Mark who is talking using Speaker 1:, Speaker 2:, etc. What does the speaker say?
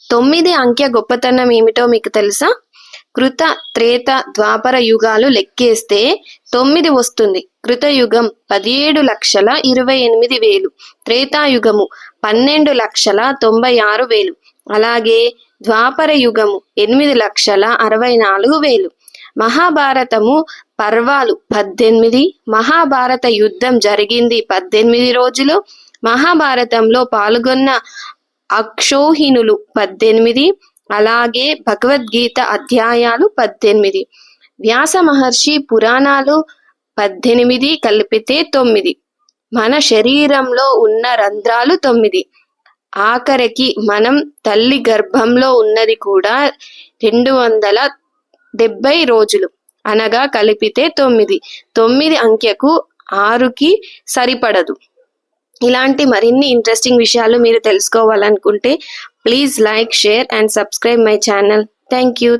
Speaker 1: 9 అంకె గొప్పతనం ఏమిటో మీకు తెలుసా? కృత, త్రేత, ద్వాపర యుగాలు లెక్కేస్తే 9 వస్తుంది. కృతయుగం 17,28,000, త్రేతాయుగము 12,96,000, అలాగే ద్వాపర యుగము 8,64,000. మహాభారతము పర్వాలు 18. మహాభారత యుద్ధం జరిగింది 18 రోజులు. మహాభారతంలో పాల్గొన్న అక్షోహిణులు 18, అలాగే భగవద్గీత అధ్యాయాలు 18. వ్యాస మహర్షి పురాణాలు 18 కలిపితే 9. మన శరీరంలో ఉన్న రంధ్రాలు 9. ఆఖరికి మనం తల్లి గర్భంలో ఉన్నది కూడా 270 రోజులు, అనగా కలిపితే 9. 9 అంకెకు 6కి సరిపడదు. ఇలాంటి మరిన్ని ఇంట్రెస్టింగ్ విషయాలు మీరు తెలుసుకోవాలనుకుంటే please like, share and subscribe my channel. Thank you.